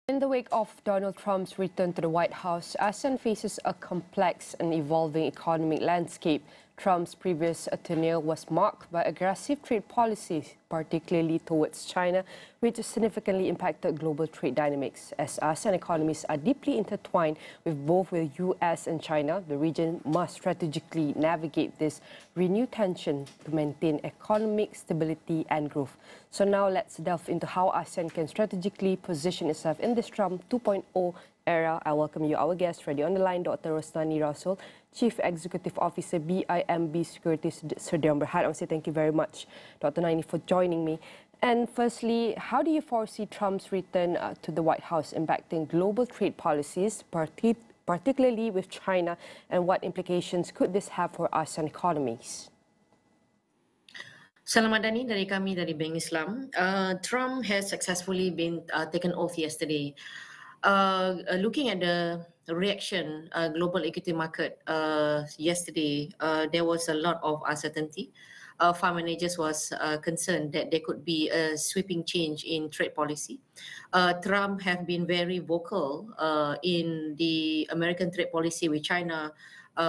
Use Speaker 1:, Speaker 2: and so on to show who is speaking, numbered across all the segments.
Speaker 1: In the wake of Donald Trump's return to the White House, ASEAN faces a complex and evolving economic landscape. Trump's previous tenure was marked by aggressive trade policies, particularly towards China, which significantly impacted global trade dynamics. As ASEAN economies are deeply intertwined with both the US and China, the region must strategically navigate this renewed tension to maintain economic stability and growth. So now let's delve into how ASEAN can strategically position itself in this Trump 2.0 era. I welcome you, our guest, ready on the line, Dr. Rosnani Rasul, Chief Executive Officer, BIMB Securities Serdian Berhad. I want to say thank you very much, Dr. Nani, for joining me. And firstly, how do you foresee Trump's return to the White House impacting global trade policies, particularly with China, and what implications could this have for ASEAN economies?
Speaker 2: Selamat Dani dari kami dari Bank Islam. Trump has successfully been taken off yesterday. Looking at the reaction global equity market yesterday, there was a lot of uncertainty. Fund managers was concerned that there could be a sweeping change in trade policy. Trump have been very vocal in the American trade policy with China,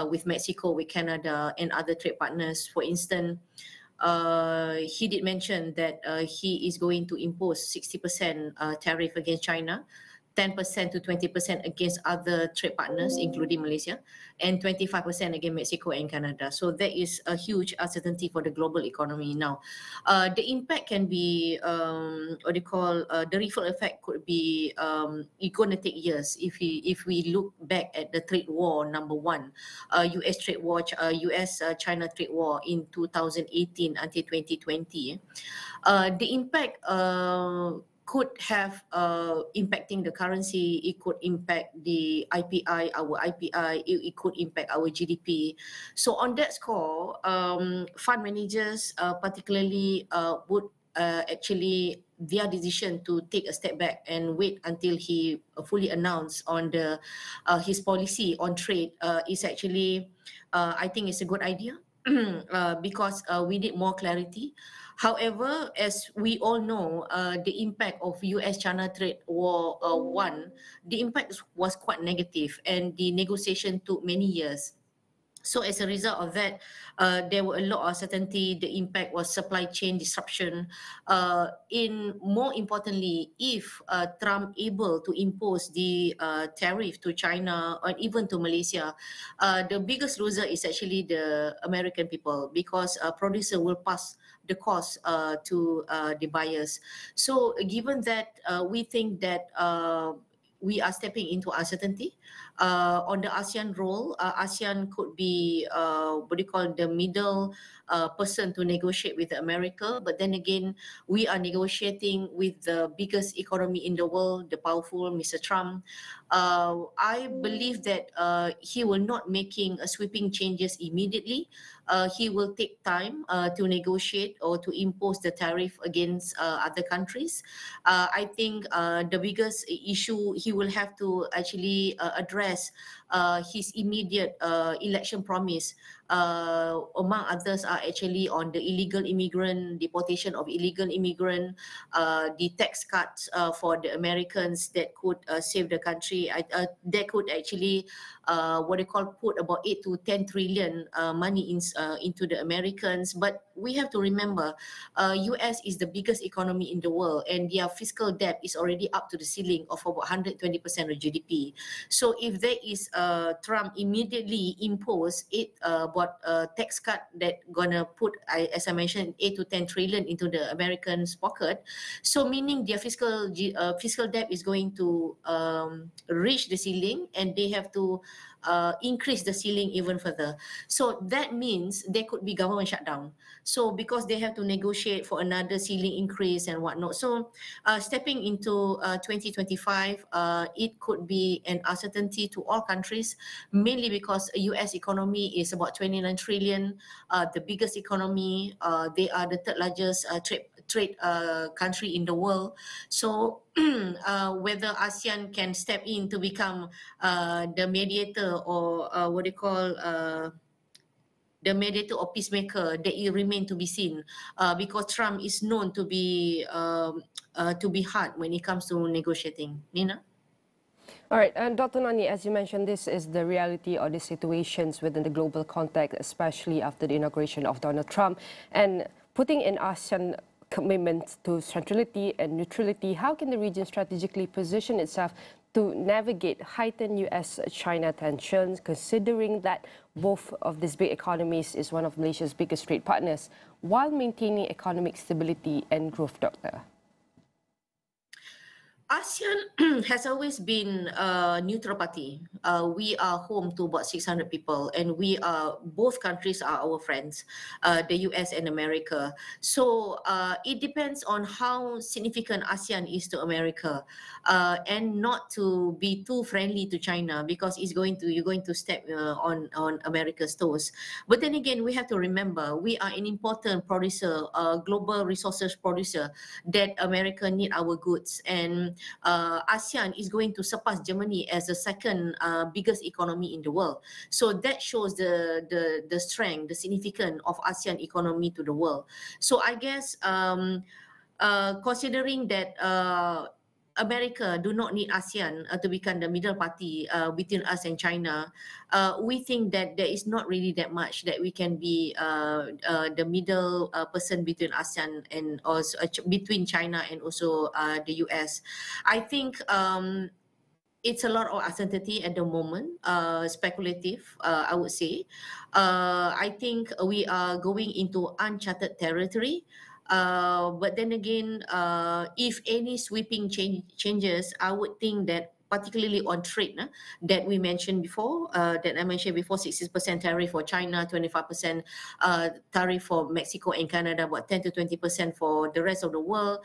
Speaker 2: with Mexico, with Canada, and other trade partners. For instance, he did mention that he is going to impose 60% tariff against China, 10% to 20% against other trade partners, including Malaysia, and 25% against Mexico and Canada. So there is a huge uncertainty for the global economy now. The impact can be, the ripple effect could be, it's going to take years. If we look back at the trade war #1, U.S. trade war, U.S.-China trade war in 2018 until 2020, the impact could have impacting the currency. It could impact the IPI, our IPI. It could impact our GDP. So on that score, fund managers particularly would actually their decision to take a step back and wait until he fully announced on the his policy on trade is actually, I think it's a good idea. Because we need more clarity. However, as we all know, the impact of US-China trade war the impact was quite negative, and the negotiation took many years. So as a result of that, there were a lot of uncertainty. The impact was supply chain disruption. More importantly, if Trump able to impose the tariff to China or even to Malaysia, the biggest loser is actually the American people, because producer will pass the cost to the buyers. So given that, we think that we are stepping into uncertainty. On the ASEAN role, ASEAN could be the middle person to negotiate with America. But then again, we are negotiating with the biggest economy in the world, the powerful Mr. Trump. I believe that he will not making a sweeping changes immediately. He will take time to negotiate or to impose the tariff against other countries. I think the biggest issue he will have to actually address his immediate election promise, among others, are actually on the illegal immigrant, deportation of illegal immigrant, the tax cuts for the Americans that could save the country. That could actually put about 8 to 10 trillion money into the Americans. But we have to remember, US is the biggest economy in the world, and their fiscal debt is already up to the ceiling of about 120% of GDP. So if there is Trump immediately impose tax cut that gonna put, as I mentioned, 8 to 10 trillion into the Americans' pocket, so meaning their fiscal debt is going to reach the ceiling, and they have to increase the ceiling even further. So that means there could be government shutdown. So because they have to negotiate for another ceiling increase and whatnot. So stepping into 2025, it could be an uncertainty to all countries, mainly because US economy is about 29 trillion, the biggest economy. They are the third largest trade country in the world. So whether ASEAN can step in to become the mediator, or the mediator or peacemaker, that it remains to be seen, because Trump is known to be hard when it comes to negotiating. Nina?
Speaker 1: All right, and Dr. Nani, as you mentioned, this is the reality or the situations within the global context, especially after the inauguration of Donald Trump. And putting in ASEAN commitments to centrality and neutrality, how can the region strategically position itself to navigate heightened US-China tensions, considering that both of these big economies is one of Malaysia's biggest trade partners, while maintaining economic stability and growth, Doctor?
Speaker 2: ASEAN has always been a neutral party. We are home to about 600 people, and both countries are our friends, the US and America. So it depends on how significant ASEAN is to America, and not to be too friendly to China, because you're going to step on America's toes. But then again, we have to remember we are an important producer, global resources producer, that America need our goods, and ASEAN is going to surpass Germany as the second biggest economy in the world. So that shows the strength, the significance of ASEAN economy to the world. So I guess considering that America do not need ASEAN to become the middle party between us and China, we think that there is not really that much that we can be the middle person between ASEAN and also between China and also the US. I think it's a lot of uncertainty at the moment, speculative, I would say. I think we are going into uncharted territory. But then again, if any sweeping changes, I would think that particularly on trade, that we mentioned before, 60% tariff for China, 25% tariff for Mexico and Canada, about 10 to 20% for the rest of the world.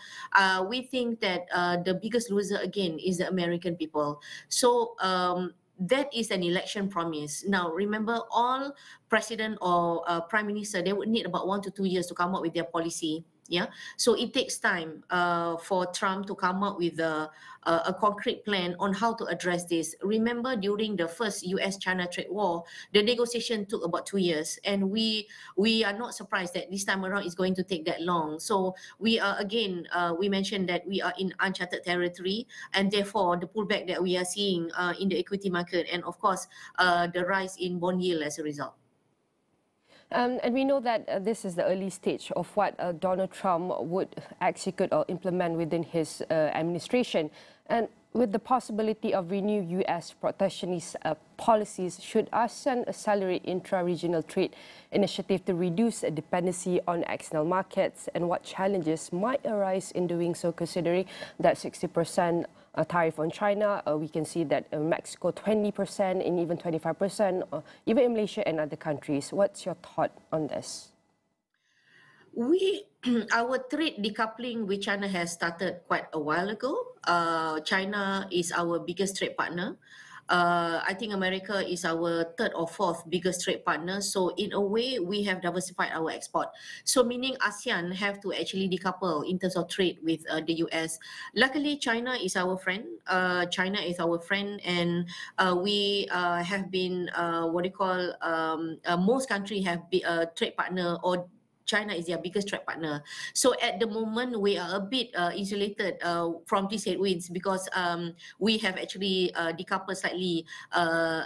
Speaker 2: We think that the biggest loser again is the American people. So that is an election promise. Now, remember, all president or prime minister, they would need about 1 to 2 years to come up with their policy. Yeah, so it takes time for Trump to come up with a concrete plan on how to address this. Remember, during the first US-China trade war, the negotiation took about 2 years, and we are not surprised that this time around it's going to take that long. So we are again, we mentioned that we are in uncharted territory, and therefore the pullback that we are seeing in the equity market, and of course the rise in bond yield as a result.
Speaker 1: And we know that this is the early stage of what Donald Trump would execute or implement within his administration. And with the possibility of renewed U.S. protectionist policies, should ASEAN accelerate intra-regional trade initiative to reduce a dependency on external markets, and what challenges might arise in doing so, considering that 60% tariff on China, we can see that Mexico 20% and even 25%, even in Malaysia and other countries. What's your thought on this?
Speaker 2: Our trade decoupling with China has started quite a while ago. China is our biggest trade partner. I think America is our third or fourth biggest trade partner. So in a way, we have diversified our export. So meaning ASEAN have to actually decouple in terms of trade with the US. Luckily, China is our friend. And we have been most countries have been a trade partner, or China is their biggest trade partner. So at the moment, we are a bit insulated from these headwinds, because we have actually decoupled slightly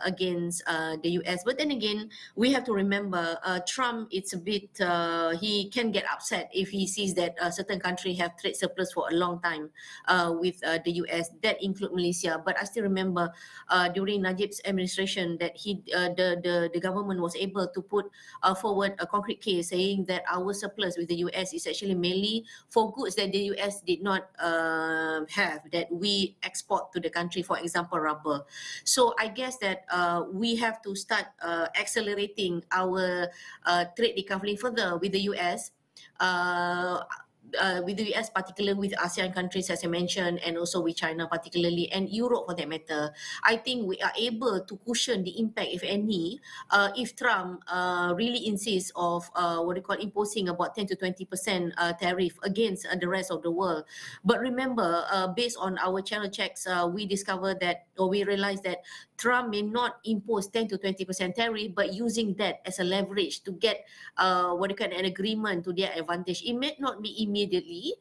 Speaker 2: against the US. But then again, we have to remember Trump, it's a bit, he can get upset if he sees that certain countries have trade surplus for a long time with the US. That includes Malaysia. But I still remember during Najib's administration that the government was able to put forward a concrete case saying that our surplus with the US is actually mainly for goods that the US did not have, that we export to the country, for example, rubber. So I guess that we have to start accelerating our trade decoupling further with the US. with the US, particularly with ASEAN countries, as I mentioned, and also with China particularly, and Europe for that matter, I think we are able to cushion the impact, if any, if Trump really insists of what we call imposing about 10 to 20% tariff against the rest of the world. But remember, based on our channel checks, we discovered that, or we realized that Trump may not impose 10 to 20% tariff, but using that as a leverage to get what you call an agreement to their advantage. It may not be immediately.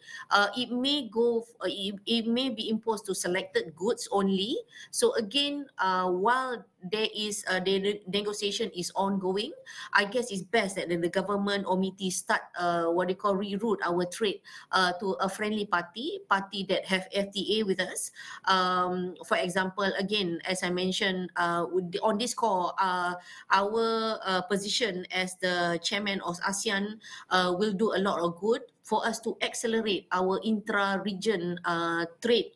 Speaker 2: It may go. It may be imposed to selected goods only. So again, while there is the negotiation is ongoing, I guess it's best that the government or MITI start what they call reroute our trade to a friendly party that have FTA with us. For example, again, as I mentioned on this call, our position as the chairman of ASEAN will do a lot of good for us to accelerate our intra-region trade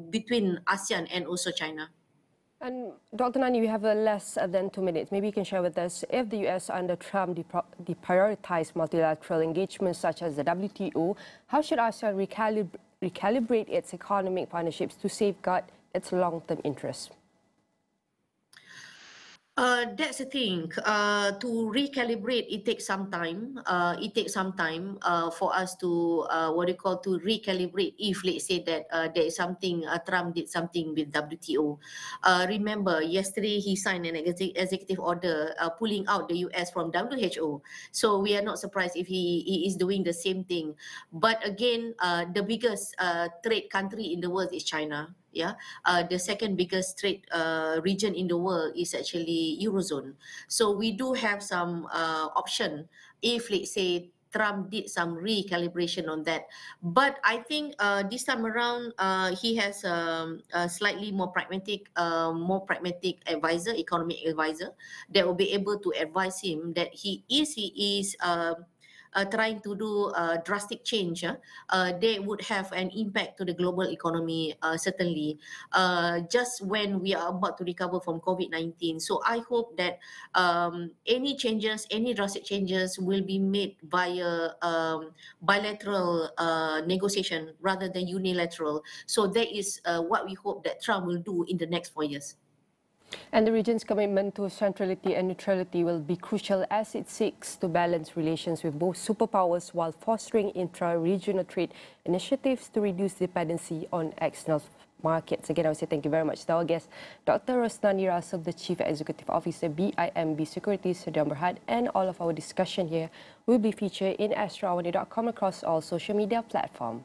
Speaker 2: between ASEAN and also China.
Speaker 1: And Dr. Nani, we have less than 2 minutes. Maybe you can share with us, if the US under Trump deprioritize multilateral engagements such as the WTO, how should ASEAN recalibrate its economic partnerships to safeguard its long-term interests?
Speaker 2: That's the thing. To recalibrate, it takes some time. It takes some time for us to to recalibrate. If let's say that there is something Trump did something with WTO. Remember, yesterday he signed an executive order pulling out the US from WHO. So we are not surprised if he is doing the same thing. But again, the biggest trade country in the world is China. Yeah, the second biggest trade region in the world is actually Eurozone. So we do have some option if, let's say, Trump did some recalibration on that. But I think this time around, he has a slightly more pragmatic advisor, economic advisor, that will be able to advise him that he is trying to do drastic change, they would have an impact to the global economy, certainly, just when we are about to recover from COVID-19. So I hope that any changes, any drastic changes will be made via bilateral negotiation rather than unilateral. So that is what we hope that Trump will do in the next 4 years.
Speaker 1: And the region's commitment to centrality and neutrality will be crucial as it seeks to balance relations with both superpowers while fostering intra-regional trade initiatives to reduce dependency on external markets. Again, I would say thank you very much to our guest, Dr. Rosnani Rasov, the Chief Executive Officer, BIMB Securities, Sudan Berhad, and all of our discussion here will be featured in AstroAwani.com across all social media platforms.